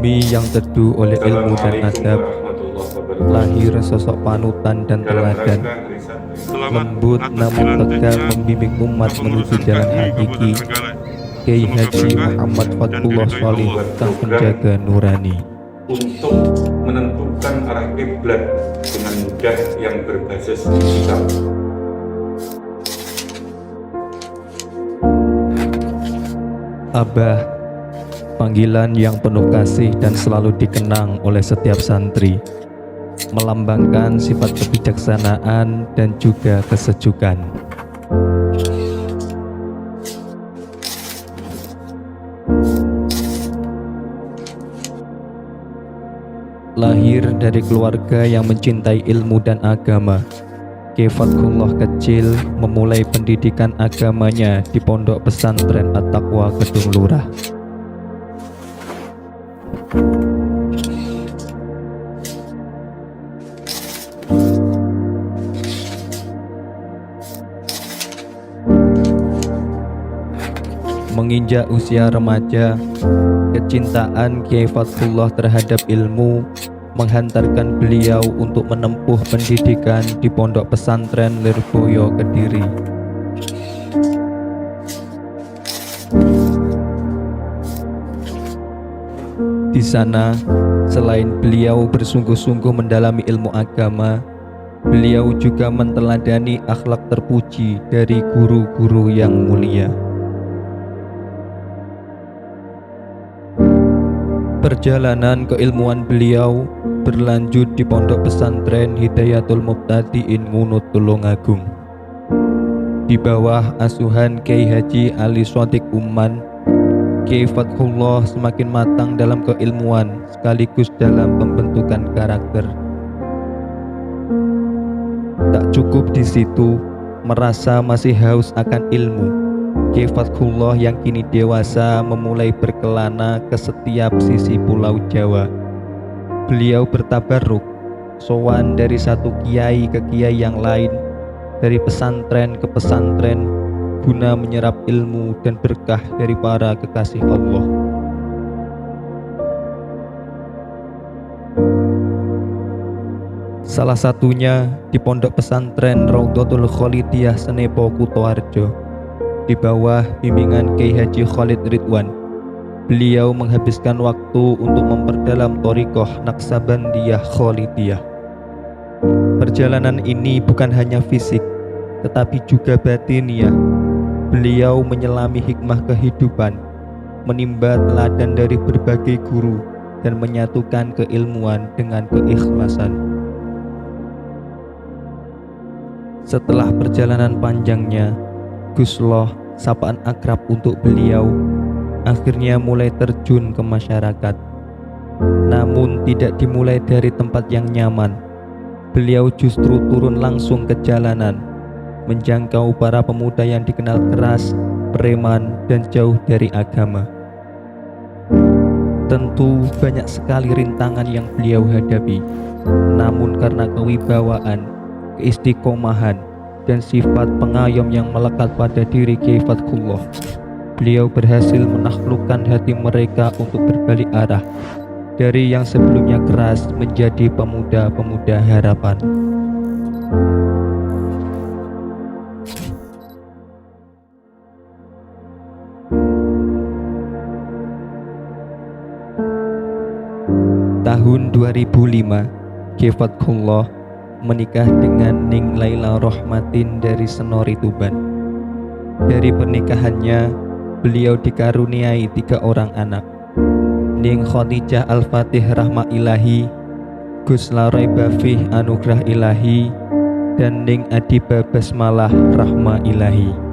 bumi yang teduh oleh ilmu dan adab, lahir sosok panutan dan teladan, lembut namun tegar membimbing umat menuju jalan hakiki, Kiai Haji Muhammad Fatullah Sholih, sang penjaga nurani. Untuk menentukan arah kiblat dengan mudah yang berbasis digital. Abah, panggilan yang penuh kasih dan selalu dikenang oleh setiap santri, melambangkan sifat kebijaksanaan dan juga kesejukan. Lahir dari keluarga yang mencintai ilmu dan agama, Kiai Fatullah kecil memulai pendidikan agamanya di Pondok Pesantren At-Taqwa Kedung Lurah. Menginjak usia remaja, kecintaan Kiai Fatullah terhadap ilmu menghantarkan beliau untuk menempuh pendidikan di Pondok Pesantren Lirboyo Kediri. Di sana, selain beliau bersungguh-sungguh mendalami ilmu agama, beliau juga menteladani akhlak terpuji dari guru-guru yang mulia. Perjalanan keilmuan beliau berlanjut di Pondok Pesantren Hidayatul Mubtadiin Ngunut Tulungagung. Di bawah asuhan Kiai Haji Ali Shodiq Umman, Kiai Fatullah semakin matang dalam keilmuan sekaligus dalam pembentukan karakter. Tak cukup di situ, merasa masih haus akan ilmu, Kiai Fatullah yang kini dewasa memulai berkelana ke setiap sisi pulau Jawa. Beliau bertabarruk, sowan dari satu kiai ke kiai yang lain, dari pesantren ke pesantren, guna menyerap ilmu dan berkah dari para kekasih Allah. Salah satunya di Pondok Pesantren Raudhatul Kholidiyah Senepo Kutoarjo. Di bawah bimbingan Kiai Haji Khalid Ridwan, beliau menghabiskan waktu untuk memperdalam thariqah Naqsabandiyah Kholidiyah. Perjalanan ini bukan hanya fisik, tetapi juga batiniah. Beliau menyelami hikmah kehidupan, menimba teladan dari berbagai guru, dan menyatukan keilmuan dengan keikhlasan. Setelah perjalanan panjangnya, Gusloh, sapaan akrab untuk beliau, akhirnya mulai terjun ke masyarakat. Namun tidak dimulai dari tempat yang nyaman. Beliau justru turun langsung ke jalanan, menjangkau para pemuda yang dikenal keras, preman, dan jauh dari agama. Tentu banyak sekali rintangan yang beliau hadapi, namun karena kewibawaan, keistiqomahan, dan sifat pengayom yang melekat pada diri Kiai Fatullah, beliau berhasil menaklukkan hati mereka untuk berbalik arah dari yang sebelumnya keras menjadi pemuda-pemuda harapan. Tahun 2005, Kiai Fatullah menikah dengan Ning Laila Rohmatin dari Senori Tuban. Dari pernikahannya, beliau dikaruniai 3 orang anak, Ning Khadijah Al-Fatih Rahmah Ilahi, Gus Laroy Bafih Anugrah Ilahi, dan Ning Adiba Basmalah Rahmah Ilahi.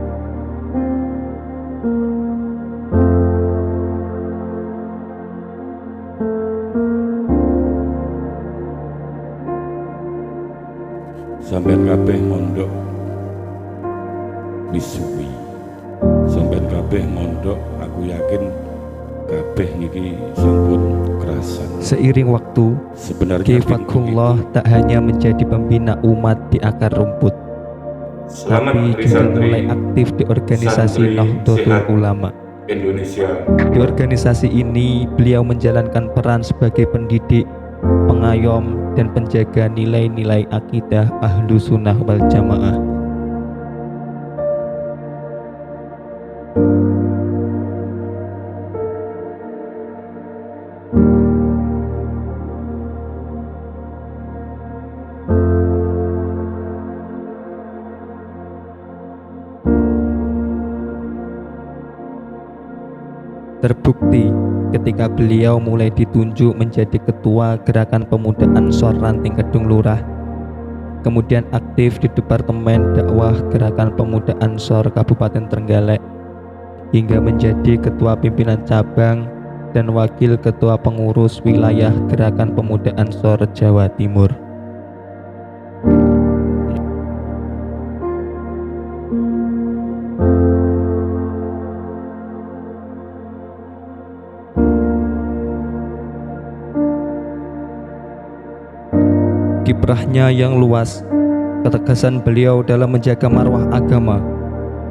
Sampeyan kabeh mondok misuwi, sampeyan kabeh mondok, aku yakin kabeh niki sampun kerasan. Seiring waktu, Kiai Fatullah tak hanya menjadi pembina umat di akar rumput, tapi juga mulai aktif di organisasi Nahdlatul Ulama. Indonesia. Di organisasi ini, beliau menjalankan peran sebagai pendidik, pengayom, dan penjaga nilai-nilai akidah Ahlu Sunnah wal Jamaah. Terbukti ketika beliau mulai ditunjuk menjadi ketua Gerakan Pemuda Ansor Ranting Kedung Lurah, kemudian aktif di Departemen Dakwah Gerakan Pemuda Ansor Kabupaten Trenggalek, hingga menjadi ketua pimpinan cabang dan wakil ketua pengurus wilayah Gerakan Pemuda Ansor Jawa Timur. Kiprahnya yang luas, ketegasan beliau dalam menjaga marwah agama,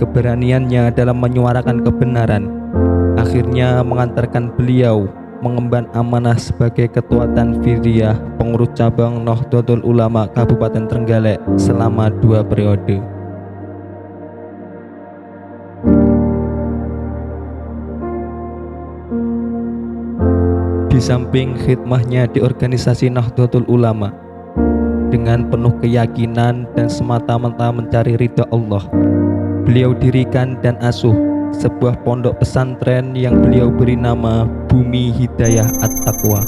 keberaniannya dalam menyuarakan kebenaran, akhirnya mengantarkan beliau mengemban amanah sebagai Ketua Tanfidiyah Pengurus Cabang Nahdlatul Ulama Kabupaten Trenggalek selama 2 periode. Di samping khidmahnya di organisasi Nahdlatul Ulama, dengan penuh keyakinan dan semata-mata mencari ridha Allah, beliau dirikan dan asuh sebuah pondok pesantren yang beliau beri nama Bumi Hidayah At-Taqwa.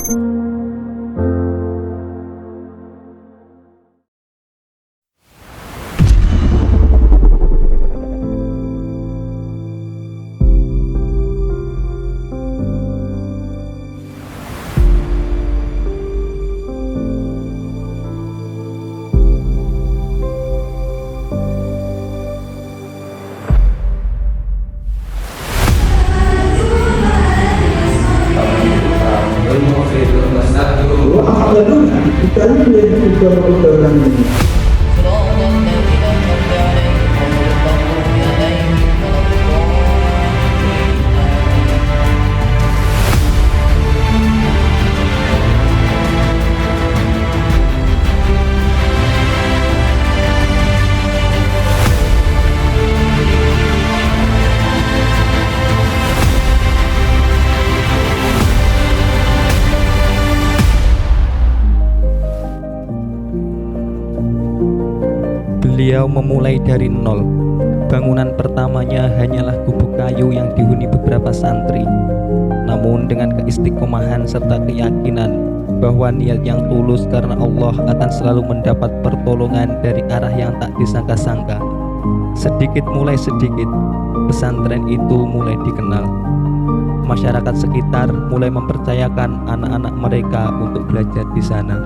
Beliau memulai dari nol. Bangunan pertamanya hanyalah gubuk kayu yang dihuni beberapa santri. Namun dengan keistiqomahan serta keyakinan bahwa niat yang tulus karena Allah akan selalu mendapat pertolongan dari arah yang tak disangka-sangka, sedikit mulai sedikit pesantren itu mulai dikenal. Masyarakat sekitar mulai mempercayakan anak-anak mereka untuk belajar di sana.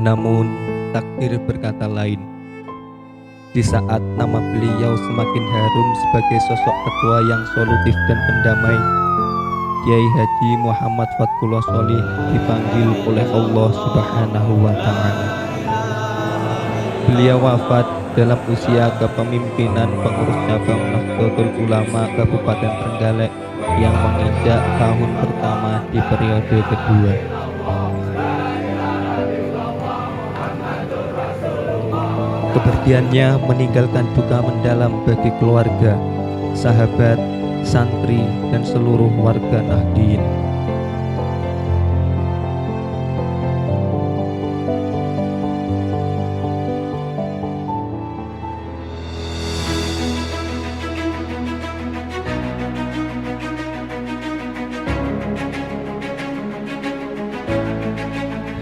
Namun takdir berkata lain. Di saat nama beliau semakin harum sebagai sosok ketua yang solutif dan pendamai, Kiai Haji Muhammad Fatkullah Sholih dipanggil oleh Allah Subhanahu wa Ta'ala. Beliau wafat dalam usia kepemimpinan pengurus cabang Nahdlatul Ulama Kabupaten Trenggalek yang menginjak tahun pertama di periode kedua. Kepergiannya meninggalkan duka mendalam bagi keluarga, sahabat, santri, dan seluruh warga Nahdien.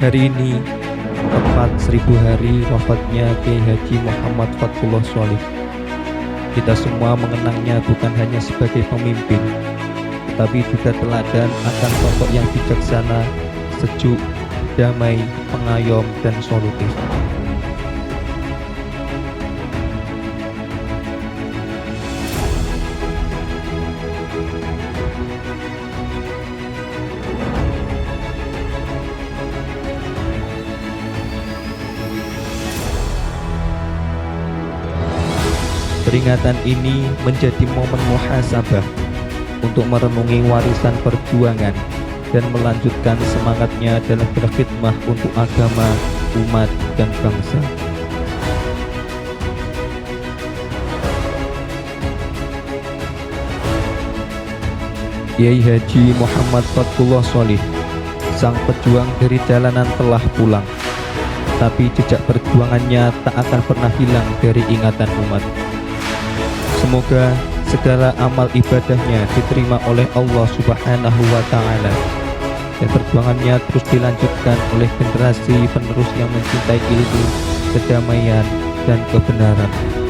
Hari ini tepat 1000 hari wafatnya Kiai Haji Muhammad Fatkullah Sholih. Kita semua mengenangnya bukan hanya sebagai pemimpin, tetapi juga teladan akan sosok yang bijaksana, sejuk, damai, pengayom, dan solutif. Peringatan ini menjadi momen muhasabah untuk merenungi warisan perjuangan dan melanjutkan semangatnya dalam berkhidmah untuk agama, umat, dan bangsa. Kiai Haji Muhammad Fathullah Sholih, sang pejuang dari jalanan telah pulang, tapi jejak perjuangannya tak akan pernah hilang dari ingatan umat. Semoga segala amal ibadahnya diterima oleh Allah Subhanahu wa Ta'ala, dan perjuangannya terus dilanjutkan oleh generasi penerus yang mencintai ilmu, kedamaian, dan kebenaran.